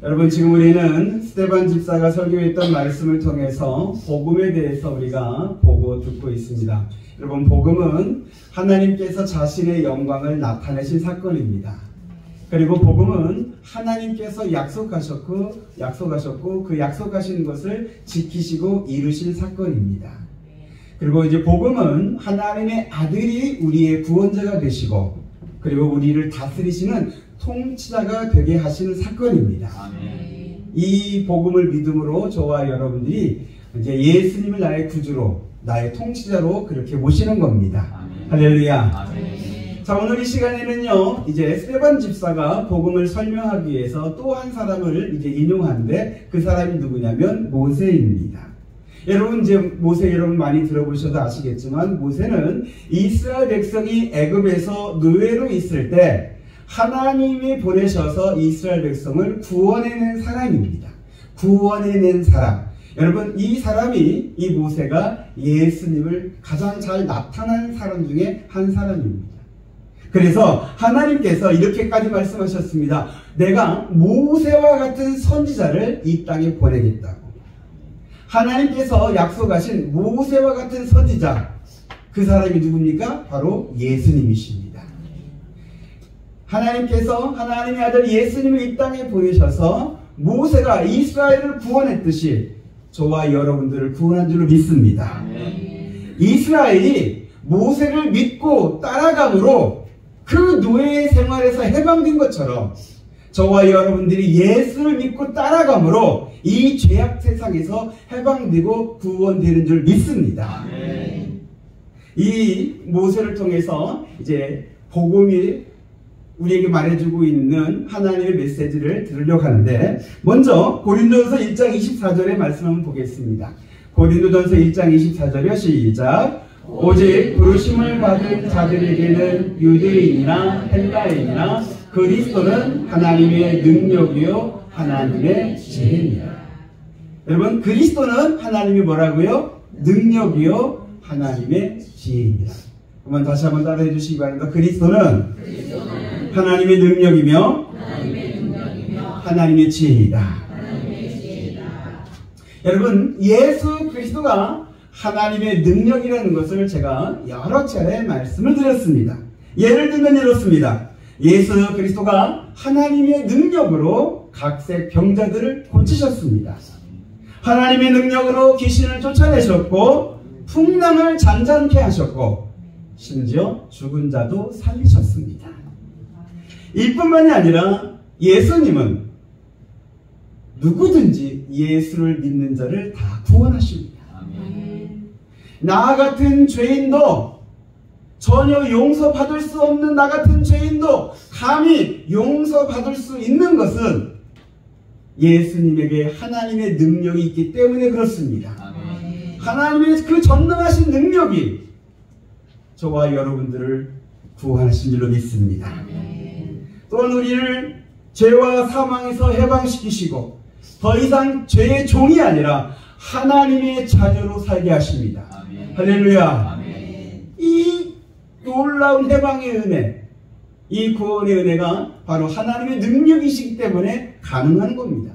여러분, 지금 우리는 스테반 집사가 설교했던 말씀을 통해서 복음에 대해서 우리가 보고 듣고 있습니다. 여러분, 복음은 하나님께서 자신의 영광을 나타내신 사건입니다. 그리고 복음은 하나님께서 약속하셨고 그 약속하신 것을 지키시고 이루신 사건입니다. 그리고 이제 복음은 하나님의 아들이 우리의 구원자가 되시고 그리고 우리를 다스리시는 통치자가 되게 하시는 사건입니다. 아멘. 이 복음을 믿음으로 저와 여러분들이 이제 예수님을 나의 구주로, 나의 통치자로 그렇게 모시는 겁니다. 아멘. 할렐루야. 아멘. 자, 오늘 이 시간에는요, 이제 스테반 집사가 복음을 설명하기 위해서 또 한 사람을 이제 인용하는데 그 사람이 누구냐면 모세입니다. 여러분, 이제 모세 여러분 많이 들어보셔도 아시겠지만 모세는 이스라엘 백성이 애굽에서 노예로 있을 때 하나님이 보내셔서 이스라엘 백성을 구원해낸 사람입니다. 구원해낸 사람. 여러분, 이 사람이, 이 모세가 예수님을 가장 잘 나타낸 사람 중에 한 사람입니다. 그래서 하나님께서 이렇게까지 말씀하셨습니다. 내가 모세와 같은 선지자를 이 땅에 보내겠다고. 하나님께서 약속하신 모세와 같은 선지자, 그 사람이 누굽니까? 바로 예수님이십니다. 하나님께서 하나님의 아들 예수님을 이 땅에 보내셔서 모세가 이스라엘을 구원했듯이 저와 여러분들을 구원한 줄로 믿습니다. 이스라엘이 모세를 믿고 따라감으로 그 노예의 생활에서 해방된 것처럼 저와 여러분들이 예수를 믿고 따라감으로 이 죄악 세상에서 해방되고 구원되는 줄 믿습니다. 이 모세를 통해서 이제 복음이 우리에게 말해주고 있는 하나님의 메시지를 들으려고 하는데, 먼저 고린도전서 1장 24절의 말씀 한번 보겠습니다. 고린도전서 1장 24절이요. 시작. 오직 부르심을 받은 자들에게는 유대인이나 헬라인이나 그리스도는 하나님의 능력이요 하나님의 지혜입니다. 여러분, 그리스도는 하나님이 뭐라고요? 능력이요 하나님의 지혜입니다. 한번 다시 한번 따라해 주시기 바랍니다. 그리스도는 하나님의 능력이며 하나님의 지혜이다. 여러분, 예수 그리스도가 하나님의 능력이라는 것을 제가 여러 차례 말씀을 드렸습니다. 예를 들면 이렇습니다. 예수 그리스도가 하나님의 능력으로 각색 병자들을 고치셨습니다. 하나님의 능력으로 귀신을 쫓아내셨고 풍랑을 잔잔케 하셨고 심지어 죽은 자도 살리셨습니다. 이뿐만이 아니라 예수님은 누구든지 예수를 믿는 자를 다 구원하십니다. 나 같은 죄인도, 전혀 용서받을 수 없는 나 같은 죄인도 감히 용서받을 수 있는 것은 예수님에게 하나님의 능력이 있기 때문에 그렇습니다. 하나님의 그 전능하신 능력이 저와 여러분들을 구원하신 줄로 믿습니다. 또한 우리를 죄와 사망에서 해방시키시고 더 이상 죄의 종이 아니라 하나님의 자녀로 살게 하십니다. 아멘. 할렐루야. 아멘. 이 놀라운 해방의 은혜, 이 구원의 은혜가 바로 하나님의 능력이시기 때문에 가능한 겁니다.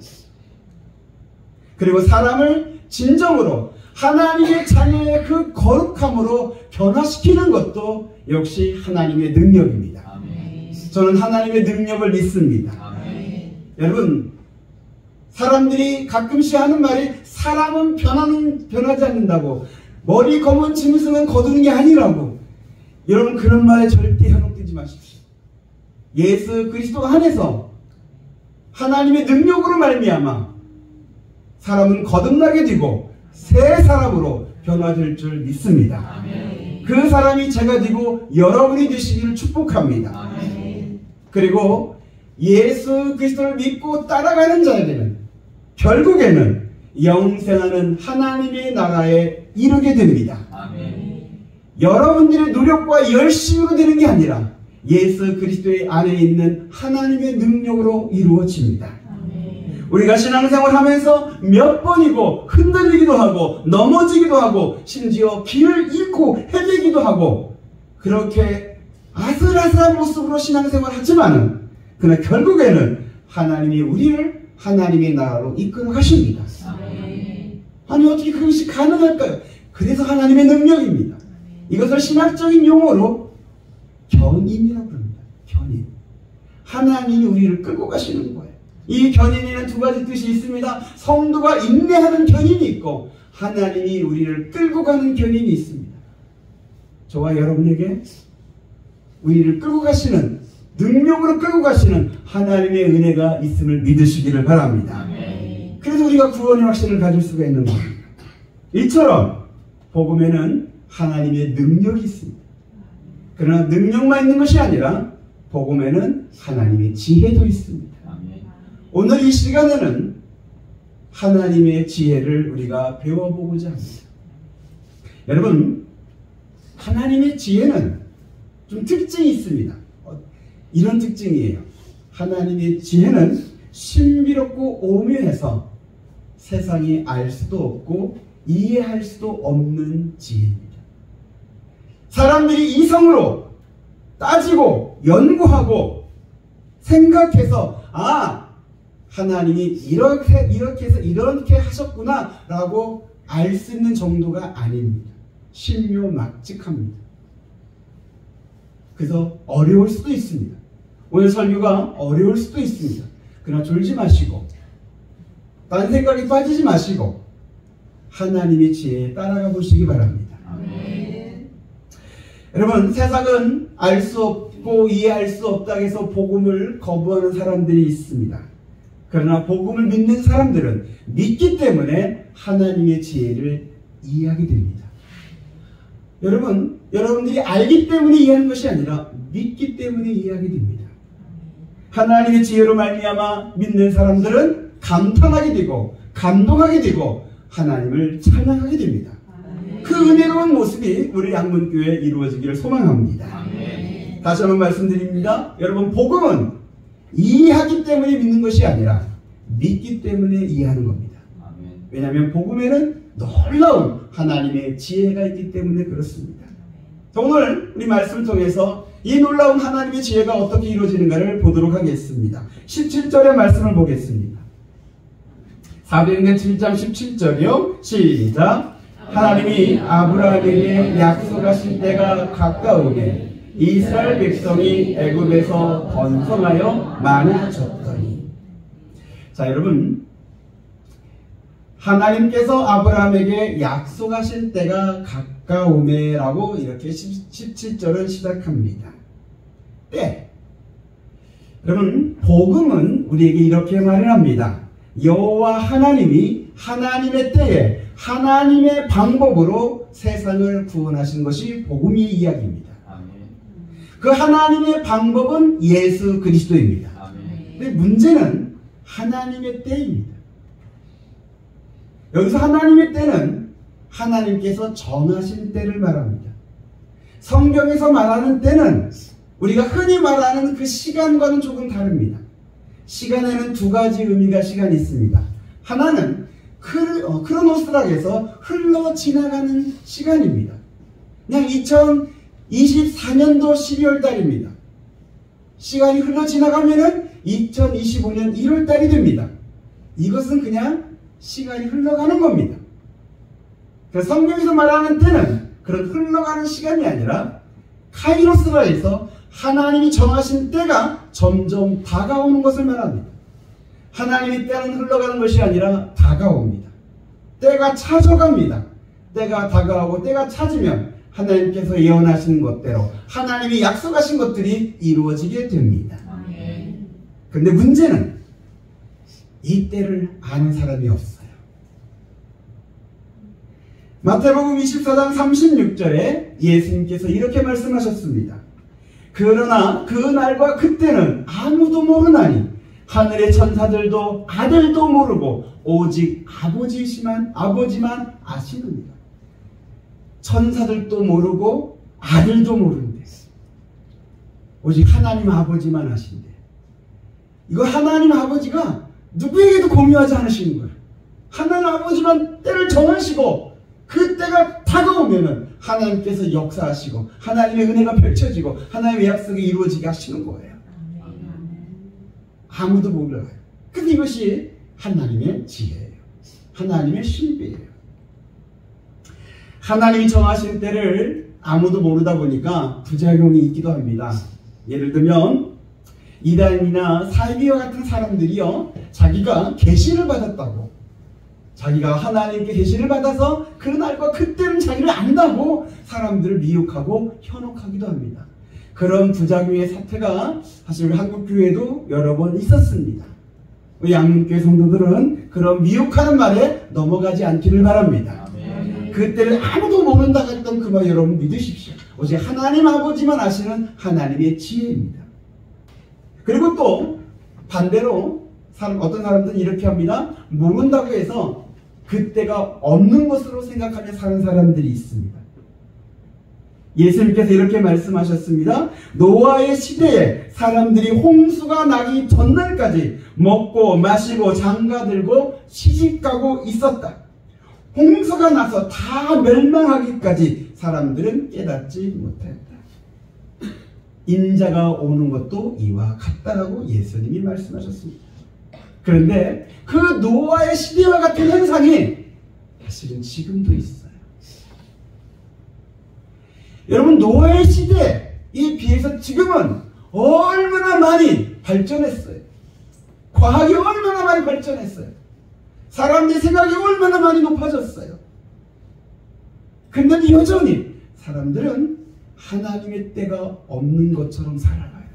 그리고 사람을 진정으로 하나님의 자녀의 그 거룩함으로 변화시키는 것도 역시 하나님의 능력입니다. 아멘. 저는 하나님의 능력을 믿습니다. 아멘. 여러분, 사람들이 가끔씩 하는 말이 사람은 변하지 않는다고, 머리 검은 짐승은 거두는 게 아니라고. 여러분, 그런 말에 절대 현혹되지 마십시오. 예수 그리스도 안에서 하나님의 능력으로 말미암아 사람은 거듭나게 되고 새 사람으로 변화될 줄 믿습니다. 아멘. 그 사람이 제가 되고 여러분이 되시기를 축복합니다. 아멘. 그리고 예수 그리스도를 믿고 따라가는 자들은 결국에는 영생하는 하나님의 나라에 이르게 됩니다. 아멘. 여러분들의 노력과 열심으로 되는 게 아니라 예수 그리스도의 안에 있는 하나님의 능력으로 이루어집니다. 아멘. 우리가 신앙생활 하면서 몇 번이고 흔들리기도 하고 넘어지기도 하고 심지어 길을 잃고 헤매기도 하고 그렇게 아슬아슬한 모습으로 신앙생활 하지만은 그러나 결국에는 하나님이 우리를 하나님의 나라로 이끌어 가십니다. 아니 어떻게 그것이 가능할까요? 그래서 하나님의 능력입니다. 이것을 신학적인 용어로 견인이라고 합니다. 견인. 하나님이 우리를 끌고 가시는 거예요. 이 견인에는 두 가지 뜻이 있습니다. 성도가 인내하는 견인이 있고 하나님이 우리를 끌고 가는 견인이 있습니다. 저와 여러분에게 우리를 끌고 가시는, 능력으로 끌고 가시는 하나님의 은혜가 있음을 믿으시기를 바랍니다. 그래서 우리가 구원의 확신을 가질 수가 있는 겁니다. 이처럼 복음에는 하나님의 능력이 있습니다. 그러나 능력만 있는 것이 아니라 복음에는 하나님의 지혜도 있습니다. 오늘 이 시간에는 하나님의 지혜를 우리가 배워보고자 합니다. 여러분, 하나님의 지혜는 좀 특징이 있습니다. 이런 특징이에요. 하나님의 지혜는 신비롭고 오묘해서 세상이 알 수도 없고 이해할 수도 없는 지혜입니다. 사람들이 이성으로 따지고 연구하고 생각해서 하나님이 이렇게 해서 이렇게 하셨구나 라고 알 수 있는 정도가 아닙니다. 신묘막직합니다. 그래서 어려울 수도 있습니다. 오늘 설교가 어려울 수도 있습니다. 그러나 졸지 마시고 딴 생각에 빠지지 마시고 하나님의 지혜에 따라가 보시기 바랍니다. 아멘. 여러분, 세상은 알 수 없고 이해할 수 없다고 해서 복음을 거부하는 사람들이 있습니다. 그러나 복음을 믿는 사람들은 믿기 때문에 하나님의 지혜를 이해하게 됩니다. 여러분들이 알기 때문에 이해하는 것이 아니라 믿기 때문에 이해하게 됩니다. 하나님의 지혜로 말미암아 믿는 사람들은 감탄하게 되고 감동하게 되고 하나님을 찬양하게 됩니다. 그 은혜로운 모습이 우리 양문교회에 이루어지기를 소망합니다. 다시 한번 말씀드립니다. 여러분, 복음은 이해하기 때문에 믿는 것이 아니라 믿기 때문에 이해하는 겁니다. 왜냐하면 복음에는 놀라운 하나님의 지혜가 있기 때문에 그렇습니다. 오늘 우리 말씀을 통해서 이 놀라운 하나님의 지혜가 어떻게 이루어지는가를 보도록 하겠습니다. 17절의 말씀을 보겠습니다. 사도행전 7장 17절이요. 시작. 하나님이 아브라함에게 약속하신 때가 가까우니 이스라엘 백성이 애굽에서 번성하여 많아졌더니. 자, 여러분, 하나님께서 아브라함에게 약속하신 때가 가까우매라고 이렇게 17절을 시작합니다. 때. 여러분, 복음은 우리에게 이렇게 말을 합니다. 여호와 하나님이 하나님의 때에 하나님의 방법으로 세상을 구원하신 것이 복음의 이야기입니다. 그 하나님의 방법은 예수 그리스도입니다. 근데 문제는 하나님의 때입니다. 여기서 하나님의 때는 하나님께서 정하신 때를 말합니다. 성경에서 말하는 때는 우리가 흔히 말하는 그 시간과는 조금 다릅니다. 시간에는 두 가지 의미가 시간이 있습니다. 하나는 크로노스라고 해서 흘러 지나가는 시간입니다. 그냥 2024년도 12월 달입니다. 시간이 흘러 지나가면은 2025년 1월 달이 됩니다. 이것은 그냥 시간이 흘러가는 겁니다. 그래서 성경에서 말하는 때는 그런 흘러가는 시간이 아니라 카이로스라 해서 하나님이 정하신 때가 점점 다가오는 것을 말합니다. 하나님의 때는 흘러가는 것이 아니라 다가옵니다. 때가 찾아갑니다. 때가 다가오고 때가 찾으면 하나님께서 예언하신 것대로 하나님이 약속하신 것들이 이루어지게 됩니다. 그런데 문제는 이 때를 아는 사람이 없어요. 마태복음 24장 36절에 예수님께서 이렇게 말씀하셨습니다. 그러나 그 날과 그때는 아무도 모르나니 하늘의 천사들도 아들도 모르고 오직 아버지만 아시느니라. 천사들도 모르고 아들도 모르는데 오직 하나님 아버지만 아신대. 이거 하나님 아버지가 누구에게도 공유하지 않으시는 거예요. 하나님 아버지만 때를 정하시고 그 때가 다가오면은 하나님께서 역사하시고 하나님의 은혜가 펼쳐지고 하나님의 약속이 이루어지게 하시는 거예요. 아무도 몰라요. 근데 이것이 하나님의 지혜예요. 하나님의 신비예요. 하나님이 정하신 때를 아무도 모르다 보니까 부작용이 있기도 합니다. 예를 들면 이단이나 살비와 같은 사람들이요, 자기가 계시를 받았다고, 자기가 하나님께 계시를 받아서 그날과 그때는 자기를 안다고 사람들을 미혹하고 현혹하기도 합니다. 그런 부작용의 사태가 사실 한국 교회도 여러 번 있었습니다. 우리 양문교회 성도들은 그런 미혹하는 말에 넘어가지 않기를 바랍니다. 그때를 아무도 모른다 했던 그 말 여러분 믿으십시오. 오직 하나님 아버지만 아시는 하나님의 지혜입니다. 그리고 또 반대로 어떤 사람들은 이렇게 합니다. 모른다고 해서 그때가 없는 것으로 생각하며 사는 사람들이 있습니다. 예수님께서 이렇게 말씀하셨습니다. 노아의 시대에 사람들이 홍수가 나기 전날까지 먹고 마시고 장가들고 시집가고 있었다. 홍수가 나서 다 멸망하기까지 사람들은 깨닫지 못했다. 인자가 오는 것도 이와 같다라고 예수님이 말씀하셨습니다. 그런데 그 노아의 시대와 같은 현상이 사실은 지금도 있어요. 여러분, 노아의 시대에 비해서 지금은 얼마나 많이 발전했어요. 과학이 얼마나 많이 발전했어요. 사람들의 생각이 얼마나 많이 높아졌어요. 그런데 여전히 사람들은 하나님의 때가 없는 것처럼 살아가요.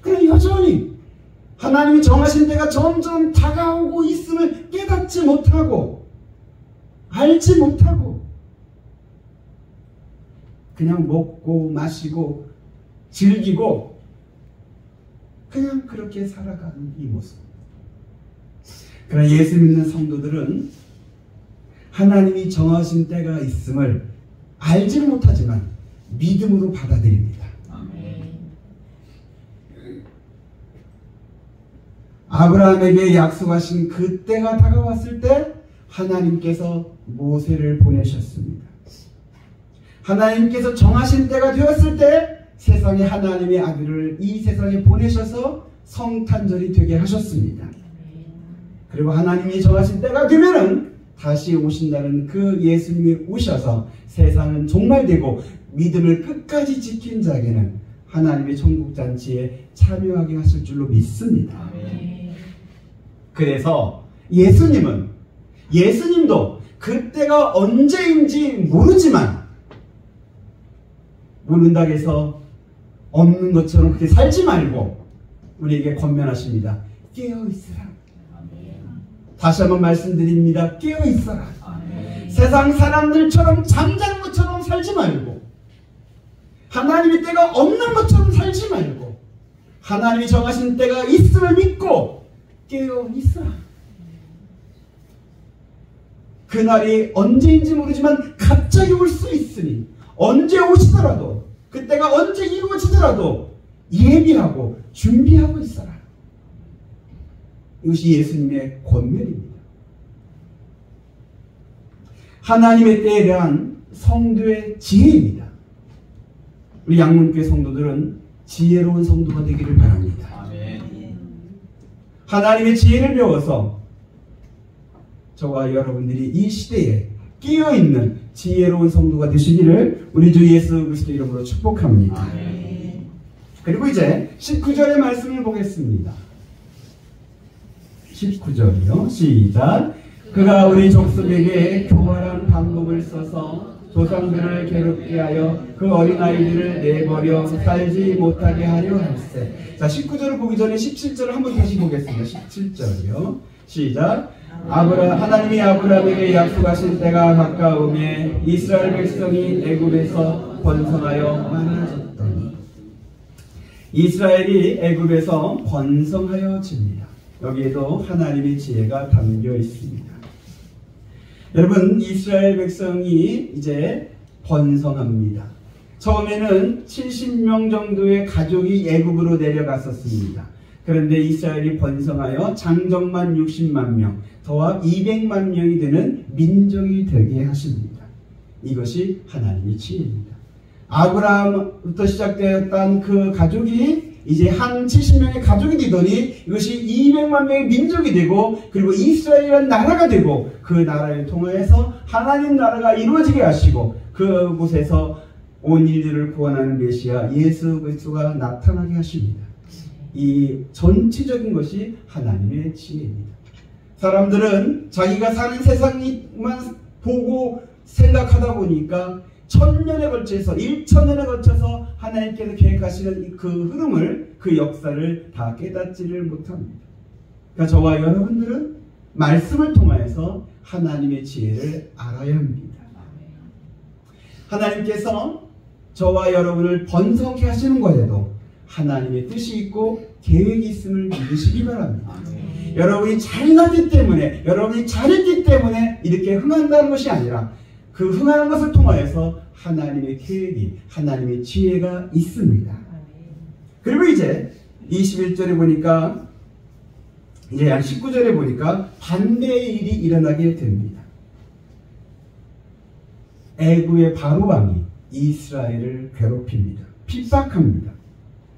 그럼 여전히 하나님이 정하신 때가 점점 다가오고 있음을 깨닫지 못하고 알지 못하고 그냥 먹고 마시고 즐기고 그냥 그렇게 살아가는 이 모습. 그러나 예수 믿는 성도들은 하나님이 정하신 때가 있음을 알지 못하지만 믿음으로 받아들입니다. 아브라함에게 약속하신 그 때가 다가왔을 때 하나님께서 모세를 보내셨습니다. 하나님께서 정하신 때가 되었을 때 세상에 하나님의 아들을 이 세상에 보내셔서 성탄절이 되게 하셨습니다. 그리고 하나님이 정하신 때가 되면은 다시 오신다는 그 예수님이 오셔서 세상은 종말되고 믿음을 끝까지 지킨 자에게는 하나님의 천국잔치에 참여하게 하실 줄로 믿습니다. 그래서 예수님도 그때가 언제인지 모르지만 모른다고 해서 없는 것처럼 그렇게 살지 말고 우리에게 권면하십니다. 깨어있으라. 다시 한번 말씀드립니다. 깨어있어라. 세상 사람들처럼 잠자는 것처럼 살지 말고 하나님의 때가 없는 것처럼 살지 말고 하나님이 정하신 때가 있음을 믿고 깨어있어라. 그날이 언제인지 모르지만 갑자기 올 수 있으니 언제 오시더라도 그때가 언제 이루어지더라도 예비하고 준비하고 있어라. 이것이 예수님의 권면입니다. 하나님의 때에 대한 성도의 지혜입니다. 우리 양문교회 성도들은 지혜로운 성도가 되기를 바랍니다. 하나님의 지혜를 배워서 저와 여러분들이 이 시대에 끼어있는 지혜로운 성도가 되시기를 우리 주 예수 그리스도 이름으로 축복합니다. 그리고 이제 19절의 말씀을 보겠습니다. 19절이요. 시작. 그가 우리 족속에게 교활한 방법을 써서 조상들을 괴롭게 하여 그 어린아이들을 내버려 살지 못하게 하려 할세. 자, 19절을 보기 전에 17절을 한번 다시 보겠습니다. 17절이요. 시작. 하나님이 아브라함에게 약속하신 때가 가까우매 이스라엘 백성이 애굽에서 번성하여 많아졌더니 이스라엘이 애굽에서 번성하여집니다. 여기에도 하나님의 지혜가 담겨 있습니다. 여러분, 이스라엘 백성이 이제 번성합니다. 처음에는 70명 정도의 가족이 애굽으로 내려갔었습니다. 그런데 이스라엘이 번성하여 장정만 60만 명, 더하 200만 명이 되는 민족이 되게 하십니다. 이것이 하나님의 지혜입니다. 아브라함부터 시작되었던 그 가족이 이제 한 70명의 가족이 되더니 이것이 200만 명의 민족이 되고 그리고 이스라엘이라는 나라가 되고 그 나라를 통해서 하나님 나라가 이루어지게 하시고 그곳에서 온 인류를 구원하는 메시아 예수 그리스도가 나타나게 하십니다. 이 전체적인 것이 하나님의 지혜입니다. 사람들은 자기가 사는 세상만 보고 생각하다 보니까 1000년에 걸쳐서 1000년에 걸쳐서 하나님께서 계획하시는 그 흐름을 그 역사를 다 깨닫지를 못합니다. 그러니까 저와 여러분들은 말씀을 통하여서 하나님의 지혜를 알아야 합니다. 하나님께서 저와 여러분을 번성케 하시는 것에도 하나님의 뜻이 있고 계획이 있음을 믿으시기 바랍니다. 여러분이 잘났기 때문에 여러분이 잘했기 때문에 이렇게 흥한다는 것이 아니라 그 흥하는 것을 통하여서 하나님의 계획이 하나님의 지혜가 있습니다. 그리고 이제 21절에 보니까 이제 한 19절에 보니까 반대의 일이 일어나게 됩니다. 애굽의 바로 왕이 이스라엘을 괴롭힙니다. 핍박합니다.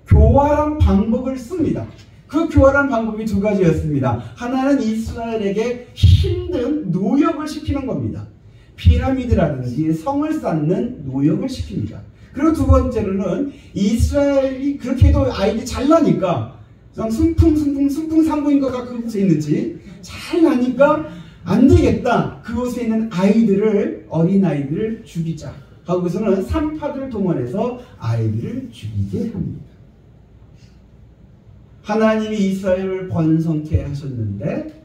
교활한 방법을 씁니다. 그 교활한 방법이 두 가지였습니다. 하나는 이스라엘에게 힘든 노역을 시키는 겁니다. 피라미드라든지 성을 쌓는 노역을 시킵니다. 그리고 두 번째로는 이스라엘이 그렇게 해도 아이들이 잘나니까 승풍삼부인 것 같고 그곳에 있는지 잘나니까 안 되겠다. 그곳에 있는 아이들을 어린아이들을 죽이자. 거기서는 산파들 동원해서 아이들을 죽이게 합니다. 하나님이 이스라엘을 번성케 하셨는데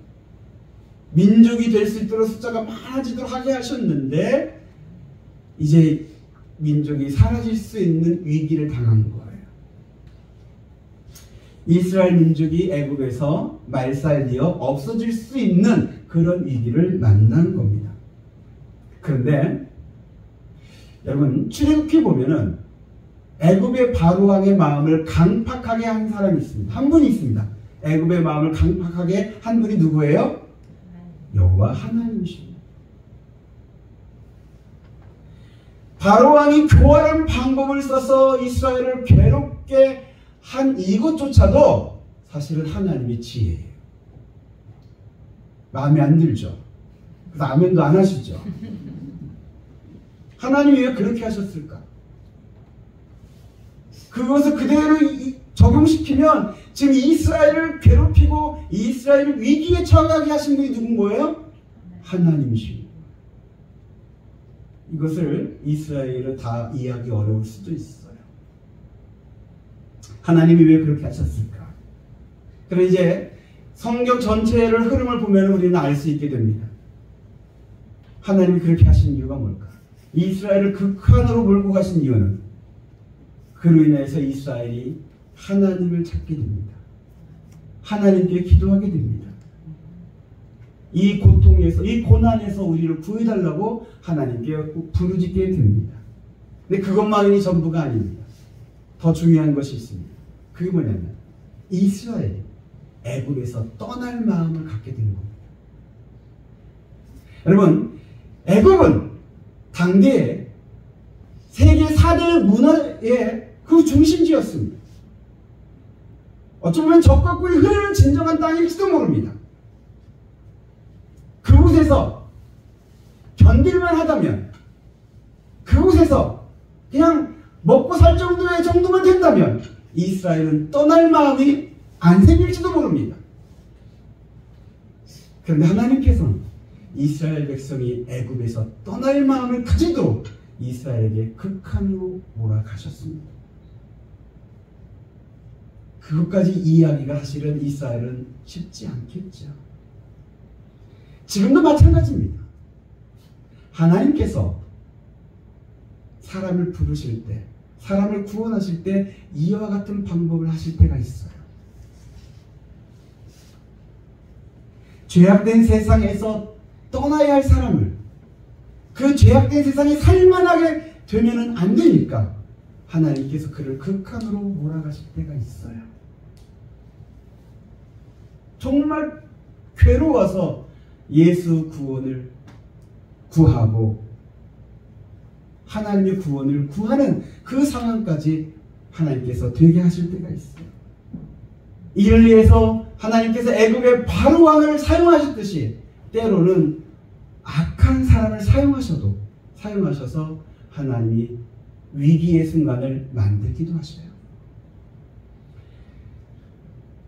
민족이 될 수 있도록 숫자가 많아지도록 하게 하셨는데 이제 민족이 사라질 수 있는 위기를 당한 거예요. 이스라엘 민족이 애굽에서 말살되어 없어질 수 있는 그런 위기를 만난 겁니다. 그런데 여러분 출애굽기 보면은 애굽의 바로왕의 마음을 강팍하게 한 사람이 있습니다. 한 분이 있습니다. 애굽의 마음을 강팍하게 한 분이 누구예요? 여호와 하나님이십니다. 바로왕이 교활한 방법을 써서 이스라엘을 괴롭게 한 이것조차도 사실은 하나님의 지혜예요. 마음에 안 들죠? 그래서 아멘도 안 하시죠? 하나님이 왜 그렇게 하셨을까? 그것을 그대로 적용시키면 지금 이스라엘을 괴롭히고 이스라엘을 위기에 처하게 하신 분이 누군 거예요? 하나님이십니다. 이것을 이스라엘은 다 이해하기 어려울 수도 있어요. 하나님이 왜 그렇게 하셨을까? 그럼 이제 성경 전체를 흐름을 보면 우리는 알 수 있게 됩니다. 하나님이 그렇게 하신 이유가 뭘까? 이스라엘을 극한으로 몰고 가신 이유는 그로 인해서 이스라엘이 하나님을 찾게 됩니다. 하나님께 기도하게 됩니다. 이 고통에서 이 고난에서 우리를 구해달라고 하나님께 부르짖게 됩니다. 근데 그것만이 전부가 아닙니다. 더 중요한 것이 있습니다. 그게 뭐냐면 이스라엘이 애굽에서 떠날 마음을 갖게 된 겁니다. 여러분 애굽은 당대에 세계 4대 문화의 그 중심지였습니다. 어쩌면 적과 꿀이 흐르는 진정한 땅일지도 모릅니다. 그곳에서 견딜만 하다면 그곳에서 그냥 먹고 살 정도만 된다면 이스라엘은 떠날 마음이 안 생길지도 모릅니다. 그런데 하나님께서는 이스라엘 백성이 애굽에서 떠날 마음을 가지도록 이스라엘에게 극한으로 몰아가셨습니다. 그것까지 이해하기가 사실은 이스라엘은 쉽지 않겠죠. 지금도 마찬가지입니다. 하나님께서 사람을 부르실 때, 사람을 구원하실 때 이와 같은 방법을 하실 때가 있어요. 죄악된 세상에서 떠나야 할 사람을 그 죄악된 세상에 살만하게 되면은 안 되니까 하나님께서 그를 극한으로 몰아가실 때가 있어요. 정말 괴로워서 예수 구원을 구하고 하나님의 구원을 구하는 그 상황까지 하나님께서 되게 하실 때가 있어요. 이를 위해서 하나님께서 애굽의 바로 왕을 사용하셨듯이 때로는 악한 사람을 사용하셔서 하나님이 위기의 순간을 만들기도 하셔요.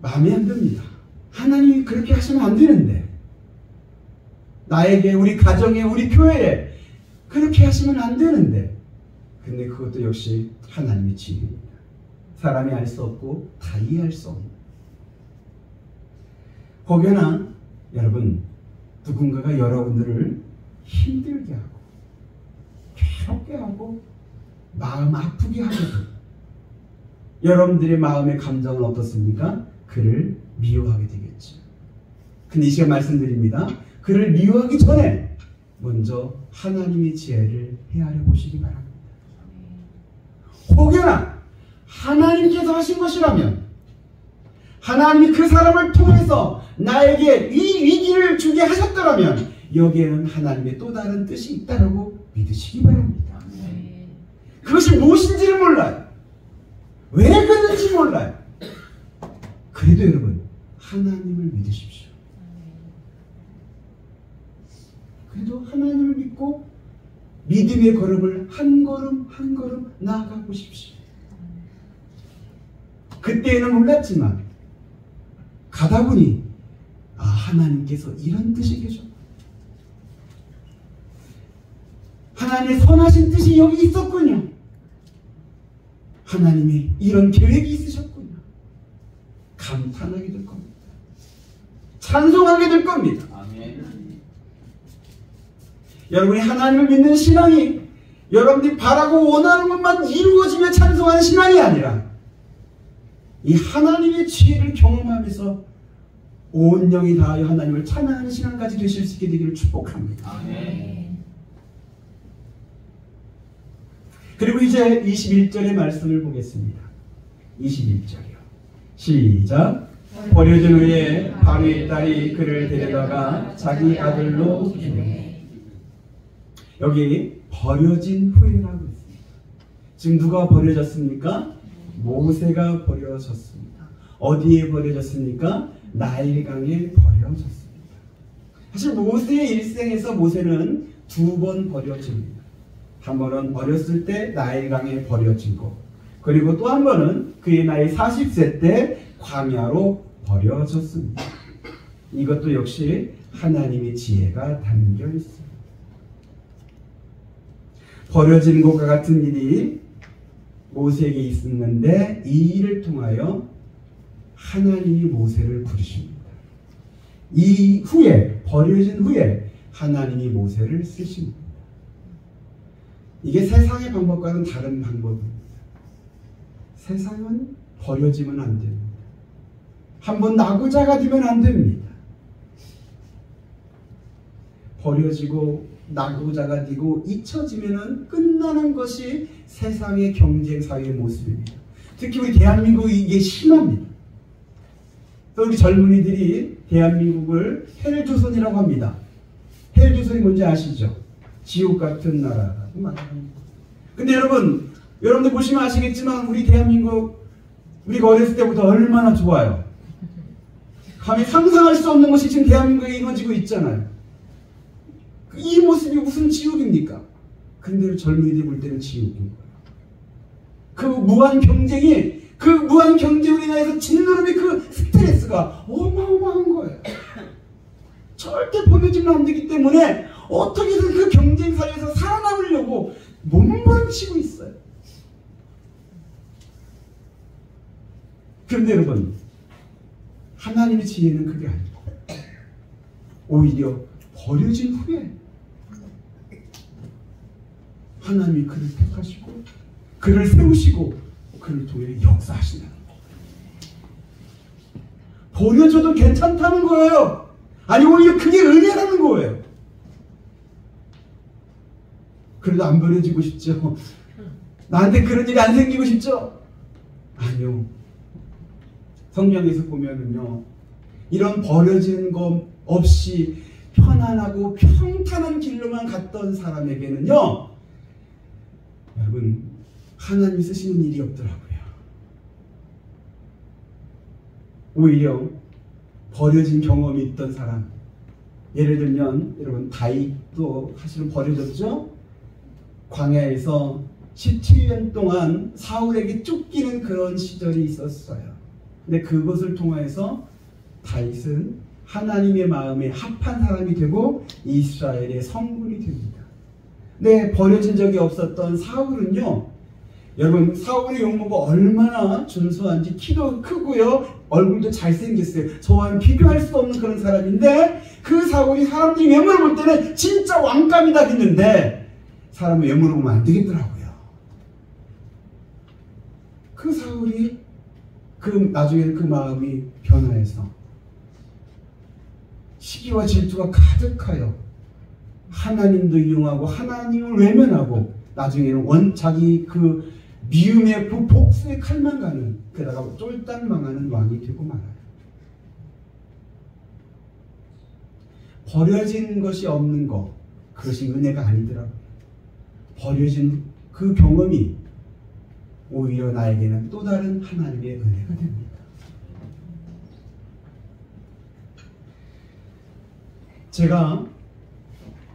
마음에 안 듭니다. 하나님이 그렇게 하시면 안 되는데, 나에게, 우리 가정에, 우리 교회에 그렇게 하시면 안 되는데, 근데 그것도 역시 하나님의 지혜입니다. 사람이 알 수 없고 다 이해할 수 없는. 혹여나 여러분, 누군가가 여러분들을 힘들게 하고 괴롭게 하고 마음 아프게 하거든, 여러분들의 마음의 감정은 어떻습니까? 그를 미워하게 되겠죠. 근데 이 시간 말씀드립니다. 그를 미워하기 전에 먼저 하나님의 지혜를 헤아려 보시기 바랍니다. 혹여나 하나님께서 하신 것이라면, 하나님이 그 사람을 통해서 나에게 이 위기를 주게 하셨더라면 여기에는 하나님의 또 다른 뜻이 있다고 믿으시기 바랍니다. 그것이 무엇인지를 몰라요. 왜 그런지 몰라요. 그래도 여러분, 하나님을 믿으십시오. 그래도 하나님을 믿고 믿음의 걸음을 한 걸음 한 걸음 나아가 보십시오. 그때는 몰랐지만 가다 보니 하나님께서 이런 뜻이 계셨다. 하나님의 선하신 뜻이 여기 있었군요. 하나님이 이런 계획이 있으셨군요. 감탄하게 될 겁니다. 찬송하게 될 겁니다. 아멘. 여러분이 하나님을 믿는 신앙이 여러분들이 바라고 원하는 것만 이루어지며 찬송하는 신앙이 아니라 이 하나님의 지혜를 경험하면서 온 영이 다하여 하나님을 찬양하는 신앙까지 되실 수 있게 되기를 축복합니다. 아멘. 그리고 이제 21절의 말씀을 보겠습니다. 21절이요. 시작. 버려진 후에 바로의 딸이 그를 데려다가 자기 아들로 기르매. 여기 버려진 후에라고 있습니다. 지금 누가 버려졌습니까? 모세가 버려졌습니다. 어디에 버려졌습니까? 나일강에 버려졌습니다. 사실 모세의 일생에서 모세는 두 번 버려집니다. 한 번은 어렸을 때 나일강에 버려지고, 그리고 또 한 번은 그의 나이 40세 때 광야로 버려졌습니다. 이것도 역시 하나님의 지혜가 담겨 있습니다. 버려진 것과 같은 일이 모세에게 있었는데 이 일을 통하여 하나님이 모세를 부르십니다. 이 후에, 버려진 후에 하나님이 모세를 쓰십니다. 이게 세상의 방법과는 다른 방법입니다. 세상은 버려지면 안 됩니다. 한번 나고자가 되면 안 됩니다. 버려지고 나고자가 되고 잊혀지면 끝나는 것이 세상의 경쟁 사회의 모습입니다. 특히 우리 대한민국이 이게 심합니다. 또 우리 젊은이들이 대한민국을 헬조선이라고 합니다. 헬조선이 뭔지 아시죠? 지옥 같은 나라라고 말합니다. 근데 여러분들 보시면 아시겠지만 우리 대한민국, 우리가 어렸을 때부터 얼마나 좋아요. 감히 상상할 수 없는 것이 지금 대한민국에 이루어지고 있잖아요. 이 모습이 무슨 지옥입니까? 근데 젊은이들이 볼 때는 지옥인 거예요. 그 무한 경쟁이, 그 무한 경쟁으로 인해서 짓누름의 그 스트레스가 어마어마한 거예요. 절대 버려지면 안 되기 때문에 어떻게든 그 경쟁 사회에서 살아남으려고 몸부림치고 있어요. 그런데 여러분, 하나님의 지혜는 그게 아니고 오히려 버려진 후에 하나님이 그를 택하시고 그를 세우시고 그를 통해 역사하신다는 거예요. 버려져도 괜찮다는 거예요. 아니, 오히려 그게 은혜라는 거예요. 그래도 안 버려지고 싶죠? 나한테 그런 일이 안 생기고 싶죠? 아니요. 성경에서 보면은요, 이런 버려지는 것 없이 편안하고 평탄한 길로만 갔던 사람에게는요, 여러분, 하나님이 쓰시는 일이 없더라고요. 오히려 버려진 경험이 있던 사람, 예를 들면 여러분 다윗도 사실은 버려졌죠. 광야에서 17년 동안 사울에게 쫓기는 그런 시절이 있었어요. 근데 그것을 통해서 다윗은 하나님의 마음에 합한 사람이 되고 이스라엘의 성군이 됩니다. 근데 버려진 적이 없었던 사울은요, 여러분 사울의 용모가 얼마나 준수한지, 키도 크고요, 얼굴도 잘생겼어요. 저와는 비교할 수 없는 그런 사람인데, 그 사울이 사람들이 외모를 볼 때는 진짜 왕감이다 했는데 사람의 외모를 보면 안 되겠더라고요. 그 사울이 나중에는 그 마음이 변화해서 시기와 질투가 가득하여 하나님도 이용하고 하나님을 외면하고 나중에는 자기 그 미움의 그 복수의 칼만 가는, 게다가 쫄딱 망하는 왕이 되고 말아요. 버려진 것이 없는 것, 그것이 은혜가 아니더라고요. 버려진 그 경험이 오히려 나에게는 또 다른 하나님의 은혜가 됩니다. 제가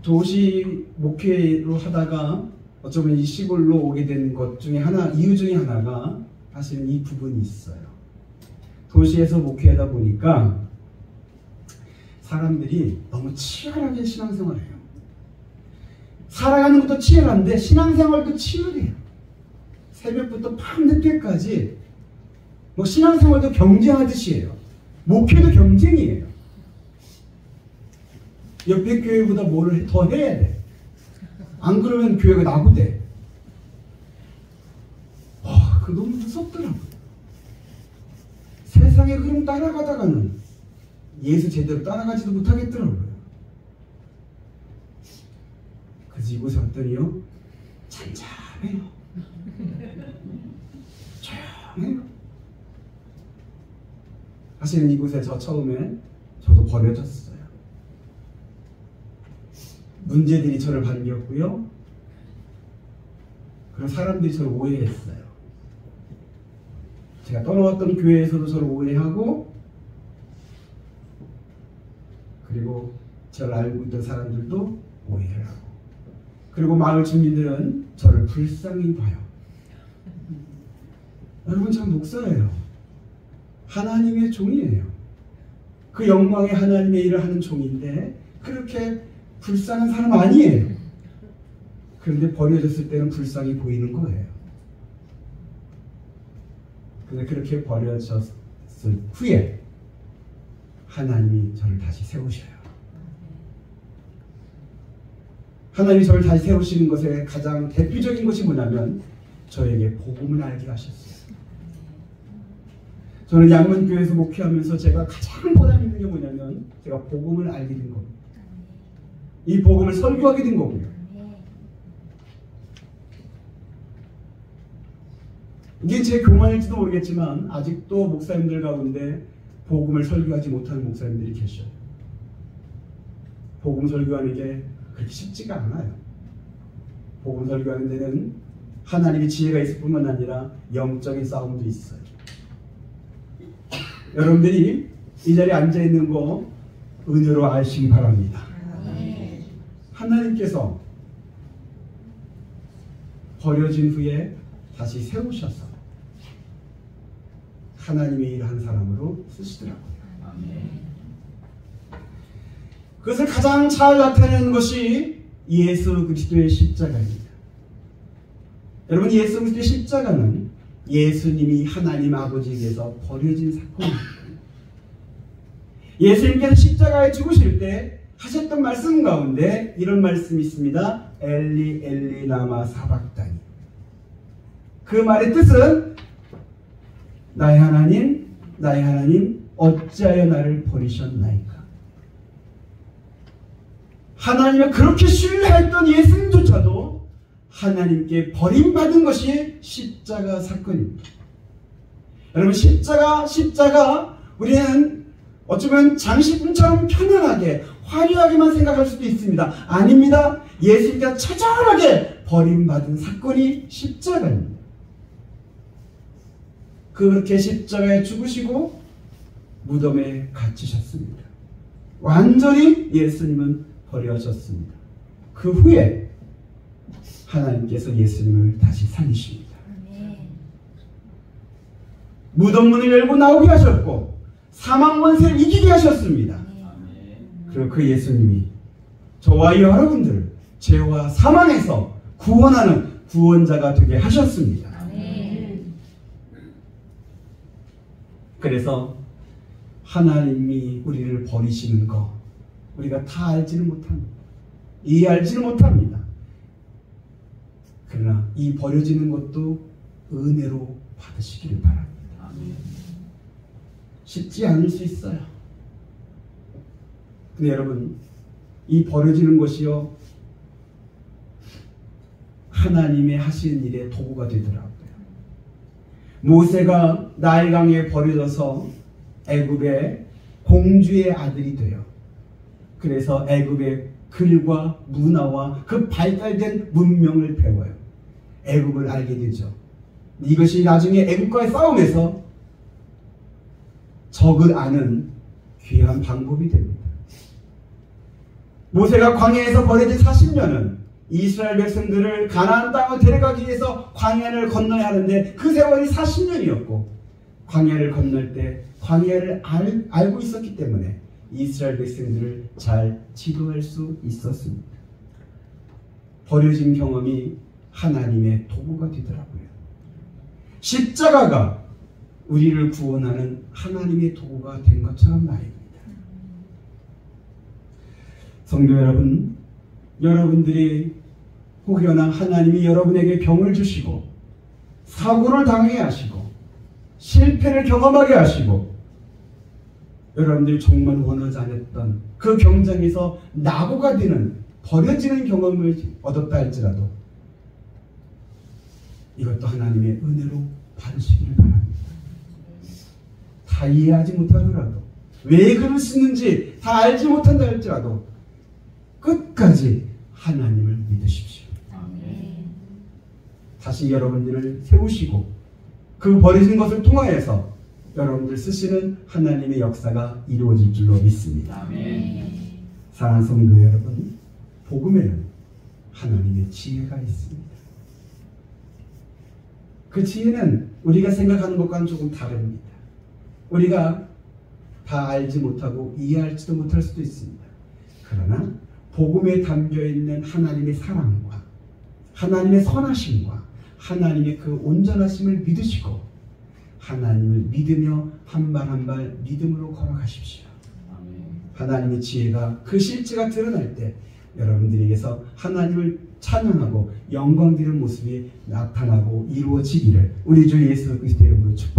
도시 목회로 하다가 어쩌면 이 시골로 오게 된 것 중에 이유 중에 하나가 사실은 이 부분이 있어요. 도시에서 목회하다 보니까 사람들이 너무 치열하게 신앙생활을 해요. 살아가는 것도 치열한데 신앙생활도 치열해요. 새벽부터 밤늦게까지 신앙생활도 경쟁하듯이 해요. 목회도 경쟁이에요. 옆에 교회보다 뭐를 더 해야 돼. 안 그러면 교회가 낙오돼. 그거 너무 무섭더라고요. 세상의 흐름 따라가다가는 예수 제대로 따라가지도 못하겠더라고요. 그래서 이곳에 왔더니요, 잔잔해요. 조용해요. 사실은 이곳에 처음에 저도 버려졌어요. 문제들이 저를 반겼고요. 그리고 사람들이 저를 오해했어요. 제가 떠나왔던 교회에서도 저를 오해하고, 그리고 저를 알고 있던 사람들도 오해를 하고, 그리고 마을 주민들은 저를 불쌍히 봐요. 여러분, 전 목사예요. 하나님의 종이에요. 그 영광의 하나님의 일을 하는 종인데 그렇게 불쌍한 사람 아니에요. 그런데 버려졌을 때는 불쌍히 보이는 거예요. 근데 그렇게 버려졌을 후에 하나님이 저를 다시 세우셔요. 하나님이 저를 다시 세우시는 것의 가장 대표적인 것이 뭐냐면 저에게 복음을 알게 하셨어요. 저는 양문교회에서 목회하면서 제가 가장 보람 있는 게 뭐냐면 제가 복음을 알게 된 겁니다. 이 복음을 설교하게 된 거고요. 이게 제 교만일지도 모르겠지만 아직도 목사님들 가운데 복음을 설교하지 못하는 목사님들이 계셔요. 복음 설교하는 게 그렇게 쉽지가 않아요. 복음 설교하는 데는 하나님의 지혜가 있을 뿐만 아니라 영적인 싸움도 있어요. 여러분들이 이 자리에 앉아있는 거 은혜로 아시기 바랍니다. 하나님께서 버려진 후에 다시 세우셔서 하나님의 일을 한 사람으로 쓰시더라고요. 그것을 가장 잘 나타내는 것이 예수 그리스도의 십자가입니다. 여러분, 예수 그리스도의 십자가는 예수님이 하나님 아버지에게서 버려진 사건입니다. 예수님께서 십자가에 죽으실 때 하셨던 말씀 가운데 이런 말씀이 있습니다. 엘리 엘리 라마 사박다니. 그 말의 뜻은 나의 하나님 어찌하여 나를 버리셨나이까. 하나님을 그렇게 신뢰했던 예수님조차도 하나님께 버림받은 것이 십자가 사건입니다. 여러분, 십자가 우리는 어쩌면 장식품처럼 편안하게 화려하게만 생각할 수도 있습니다. 아닙니다. 예수님께서 처절하게 버림받은 사건이 십자가입니다. 그렇게 십자가에 죽으시고 무덤에 갇히셨습니다. 완전히 예수님은 버려졌습니다. 그 후에 하나님께서 예수님을 다시 살리십니다. 무덤 문을 열고 나오게 하셨고 사망 권세를 이기게 하셨습니다. 그리고 그 예수님이 저와 여러분들을 죄와 사망에서 구원하는 구원자가 되게 하셨습니다. 그래서 하나님이 우리를 버리시는 거 우리가 다 알지는 못합니다. 이해하지는 못합니다. 그러나 이 버려지는 것도 은혜로 받으시기를 바랍니다. 쉽지 않을 수 있어요. 근데 여러분, 이 버려지는 것이요 하나님의 하시는 일의 도구가 되더라고요. 모세가 나일강에 버려져서 애굽의 공주의 아들이 돼요. 그래서 애굽의 글과 문화와 그 발달된 문명을 배워요. 애굽을 알게 되죠. 이것이 나중에 애굽과의 싸움에서 적을 아는 귀한 방법이 됩니다. 모세가 광야에서 버려진 40년은 이스라엘 백성들을 가나안 땅을 데려가기 위해서 광야를 건너야 하는데 그 세월이 40년이었고 광야를 건널 때 광야를 알고 있었기 때문에 이스라엘 백성들을 잘 지도할 수 있었습니다. 버려진 경험이 하나님의 도구가 되더라고요. 십자가가 우리를 구원하는 하나님의 도구가 된 것처럼 말입니다. 성도 여러분, 여러분들이 혹여나 하나님이 여러분에게 병을 주시고 사고를 당하게 하시고 실패를 경험하게 하시고 여러분들이 정말 원하지 않았던 그 경쟁에서 낙오가 되는 버려지는 경험을 얻었다 할지라도 이것도 하나님의 은혜로 받으시기를 바랍니다. 다 이해하지 못하더라도 왜 그러시는지 다 알지 못한다 할지라도 끝까지 하나님을 믿으십시오. 다시 여러분들을 세우시고 그 버려진 것을 통하여서 여러분들 쓰시는 하나님의 역사가 이루어질 줄로 믿습니다. 사랑하는 성도 여러분, 복음에는 하나님의 지혜가 있습니다. 그 지혜는 우리가 생각하는 것과는 조금 다릅니다. 우리가 다 알지 못하고 이해할지도 못할 수도 있습니다. 그러나 복음에 담겨있는 하나님의 사랑과 하나님의 선하심과 하나님의 그 온전하심을 믿으시고 하나님을 믿으며 한 발 한 발 믿음으로 걸어가십시오. 하나님의 지혜가 그 실체가 드러날 때 여러분들에게서 하나님을 찬양하고 영광 드리는 모습이 나타나고 이루어지기를 우리 주 예수 그리스도의 이름으로 축복합니다.